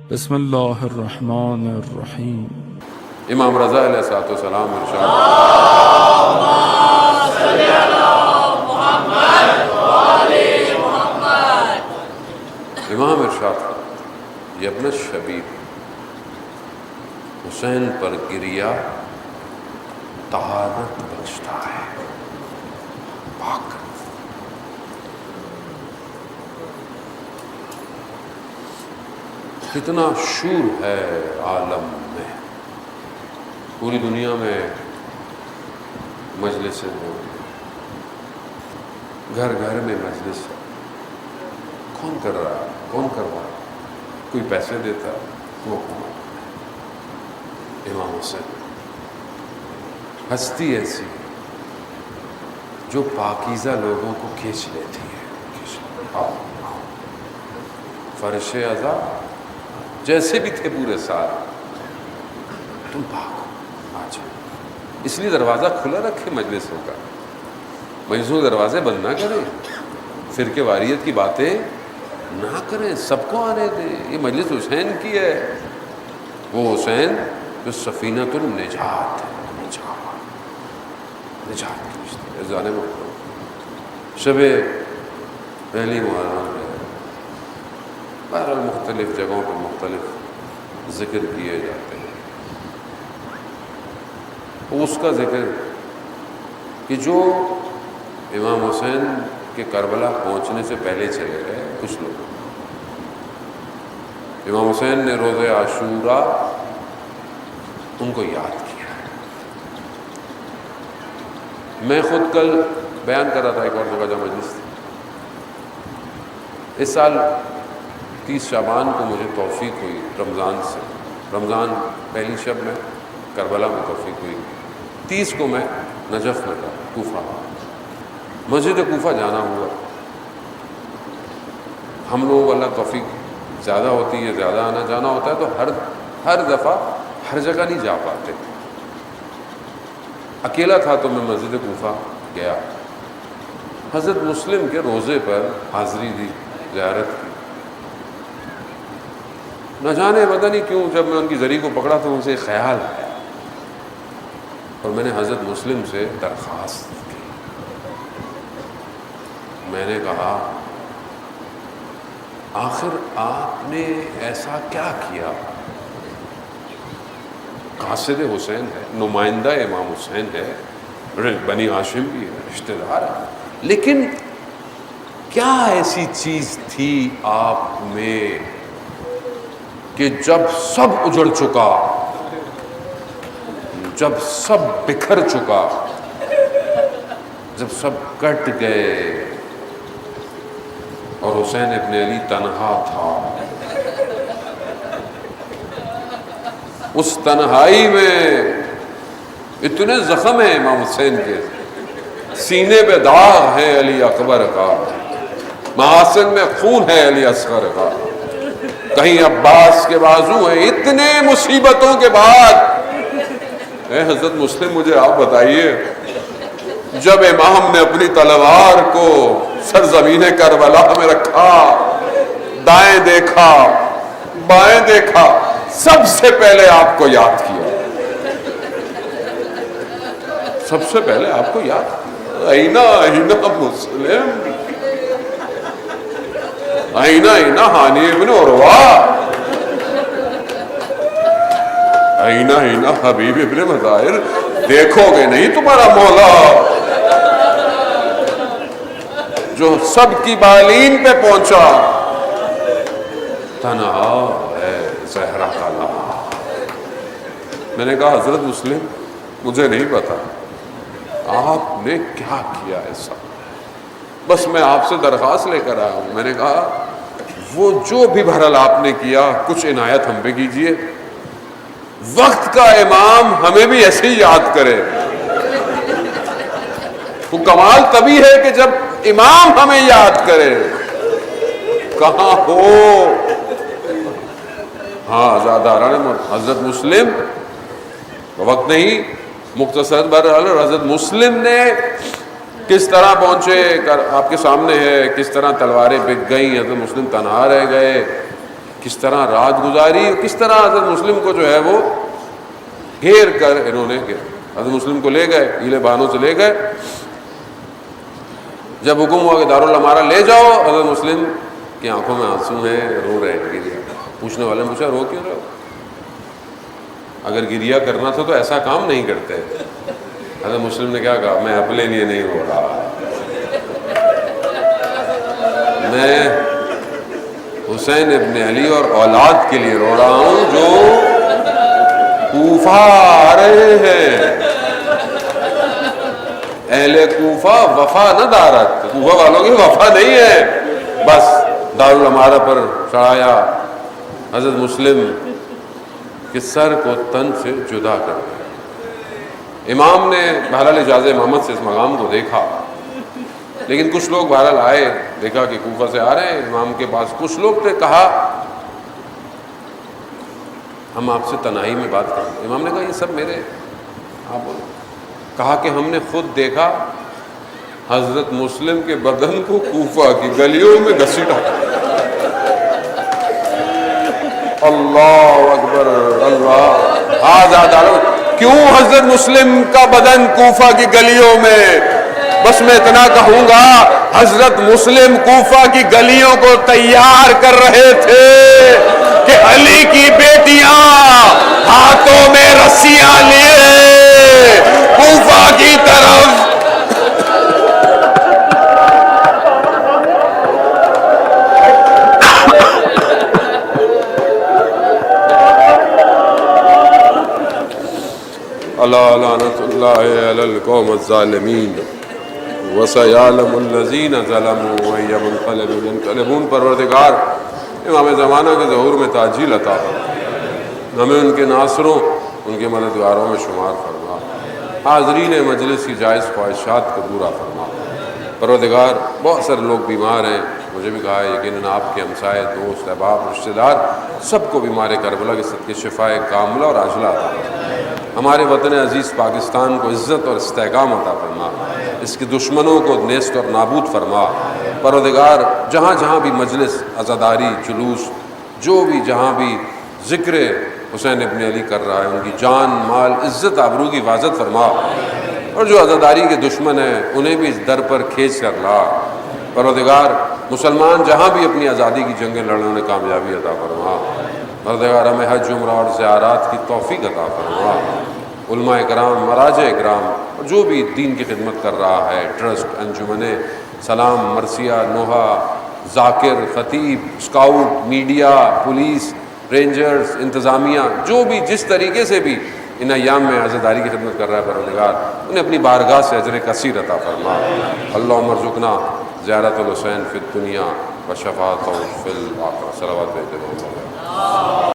بسم اللہ الرحمن الرحیم۔ امام رضا علیہ السلام ارشاد امام ارشاد یہ ابن شبیب حسین پر گریا طہارت بخشتا ہے، پاک۔ کتنا شور ہے عالم میں، پوری دنیا میں مجلسیں ہوں، گھر گھر میں مجلس ہے۔ کون کر رہا ہے؟ کون کر رہا ہے؟ کوئی پیسے دیتا ہے؟ وہ کون؟ امام حسین، ہستی ایسی جو پاکیزہ لوگوں کو کھینچ لیتی ہے۔ فرش اعضا جیسے بھی تھے پورے سال، تم پاک آ جاؤ۔ اس لیے دروازہ کھلا رکھے مجلسوں کا، مجلسوں کے دروازے بند نہ کریں، فرقے واریت کی باتیں نہ کریں، سب کو آنے دیں۔ یہ مجلس حسین کی ہے، وہ حسین جو سفینۃ النجات ہے، نجات کی رشتے ازانے میں شب پہلی محرم ہے، بہرحال مختلف جگہوں پر مختلف ذکر کیے جاتے ہیں۔ اس کا ذکر کہ جو امام حسین کے کربلا پہنچنے سے پہلے چلے گئے کچھ لوگ، امام حسین نے روز عاشورہ ان کو یاد کیا۔ میں خود کل بیان کر رہا تھا ایک اور جگہ جو مجلس تھی، اس سال 30 شعبان کو مجھے توفیق ہوئی رمضان پہلی شب میں کربلا میں توفیق ہوئی، 30 کو میں نجف میں تھا، کوفہ، مسجد کوفہ جانا ہوا۔ ہم لوگوں کو اللہ توفیق زیادہ ہوتی ہے، زیادہ آنا جانا ہوتا ہے، تو ہر دفعہ ہر جگہ نہیں جا پاتے۔ اکیلا تھا تو میں مسجد کوفہ گیا، حضرت مسلم کے روضے پر حاضری دی، زیارت کی۔ نہ جانے پتہ نہیں کیوں جب میں ان کی زری کو پکڑا تو ان سے ایک خیال آیا، اور میں نے حضرت مسلم سے درخواست کی۔ میں نے کہا آخر آپ نے ایسا کیا کیا؟ قاصد حسین ہے، نمائندہ امام حسین ہے، بنی ہاشم بھی ہے، رشتہ دار ہے، لیکن کیا ایسی چیز تھی آپ میں کہ جب سب اجڑ چکا، جب سب بکھر چکا، جب سب کٹ گئے اور حسین ابن علی تنہا تھا، اس تنہائی میں اتنے زخم ہیں امام حسین کے، سینے پہ داغ ہے علی اکبر کا، محاسن میں خون ہے علی اصغر کا، کہیں عباس کے بازو ہیں، اتنے مصیبتوں کے بعد اے حضرت مسلم مجھے آپ بتائیے، جب امام نے اپنی تلوار کو سرزمین کربلا میں رکھا، دائیں دیکھا بائیں دیکھا، سب سے پہلے آپ کو یاد کیا، سب سے پہلے آپ کو یاد کیا۔ اینا اینا مسلم، اینا اینا ہانی ابن عروہ، اینا اینا حبیب ابن مظاہر، دیکھو گے نہیں تمہارا مولا جو سب کی بالین پہ پہنچا، تنہا ہے زہرا کا لہا۔ میں نے کہا حضرت مسلم مجھے نہیں پتا آپ نے کیا کیا ایسا، بس میں آپ سے درخواست لے کر آیا ہوں۔ میں نے کہا وہ جو بھی بہرحال آپ نے کیا کچھ عنایت ہم پہ کیجئے، وقت کا امام ہمیں بھی ایسے ہی یاد کرے۔ وہ کمال تبھی ہے کہ جب امام ہمیں یاد کرے، کہاں ہو؟ ہاں زاداران حضرت مسلم، وقت نہیں، مختصر بہرحال حضرت مسلم نے کس طرح پہنچے آپ کے سامنے ہے، کس طرح تلواریں بک گئیں، حضرت مسلم تنہا رہ گئے، کس طرح رات گزاری اور کس طرح حضرت مسلم کو جو ہے وہ گھیر کر انہوں نے حضرت مسلم کو لے گئے، ہیلے بہانوں سے لے گئے۔ جب حکم ہوا کہ دارالامارہ لے جاؤ، حضرت مسلم کی آنکھوں میں آنسو ہیں، رو رہے ہیں، گریا۔ پوچھنے والے نے پوچھا رو کیوں رہے ہو؟ اگر گریا کرنا تھا تو ایسا کام نہیں کرتے۔ حضرت مسلم نے کیا کہا، میں اپنے لیے نہیں رو رہا، میں حسین ابن علی اور اولاد کے لیے رو رہا ہوں جو کوفہ آ رہے ہیں۔ اہل کوفہ وفا نہ دارت، کوفہ والوں کی وفا نہیں ہے۔ بس دارالامارہ پر چڑھایا، حضرت مسلم کے سر کو تن سے جدا کر دیا۔ امام نے بہرحال اجازت امامت سے اس مقام کو دیکھا، لیکن کچھ لوگ بہرحال آئے، دیکھا کہ کوفہ سے آ رہے ہیں امام کے پاس۔ کچھ لوگ نے کہا ہم آپ سے تنہائی میں بات کریں۔ امام نے کہا یہ سب میرے، آپ بولو۔ کہا کہ ہم نے خود دیکھا حضرت مسلم کے بدن کو کوفہ کی گلیوں میں گھسیٹا۔ اللہ اکبر، اللہ آزاد۔ کیوں حضرت مسلم کا بدن کوفہ کی گلیوں میں؟ بس میں اتنا کہوں گا، حضرت مسلم کوفہ کی گلیوں کو تیار کر رہے تھے کہ علی کی بیٹیاں ہاتھوں میں رسیاں لیے کوفہ کی طرف اللہ لعنت اللہ علی القوم الظالمین وسیعلم الذین ظلموا وای منقلب ینقلبون۔ پروردگار امام زمانہ کے ظہور میں تعجیل عطا فرما، ہمیں ان کے ناصروں، ان کے مددگاروں میں شمار فرما، حاضرین مجلس کی جائز خواہشات کو پورا فرما۔ پروردگار بہت سارے لوگ بیمار ہیں، مجھے بھی کہا ہے، یقیناً آپ کے ہمسائے، دوست، احباب، رشتہ دار سب کو بیمار کربلا کے صدقے شفائے کاملہ اور عاجلہ عطا فرما۔ ہمارے وطن عزیز پاکستان کو عزت اور استحکام عطا فرما، اس کے دشمنوں کو نیست اور نابود فرما۔ پروردگار جہاں جہاں بھی مجلس، عزاداری، جلوس، جو بھی جہاں بھی ذکر حسین ابن علی کر رہا ہے، ان کی جان، مال، عزت، آبرو کی حفاظت فرما، اور جو عزاداری کے دشمن ہیں انہیں بھی اس در پر کھینچ کر لا۔ پروردگار مسلمان جہاں بھی اپنی آزادی کی جنگیں لڑنے میں کامیابی عطا فرما۔ پروردگار ہمیں حج، عمرہ اور زیارات کی توفیق عطا فرما۔ علماء اکرام، مراجع اکرام، اور جو بھی دین کی خدمت کر رہا ہے، ٹرسٹ، انجمنیں، سلام، مرثیہ، نوحہ، ذاکر، خطیب، اسکاؤٹ، میڈیا، پولیس، رینجرز، انتظامیہ، جو بھی جس طریقے سے بھی ان ایام میں عزاداری کی خدمت کر رہا ہے، پروردگار انہیں اپنی بارگاہ سے اجر کثیر عطا فرما۔ اللہم ارزقنا زیارت الحسین فی الدنیا و شفاعتہ فی الآخرہ۔ صلوات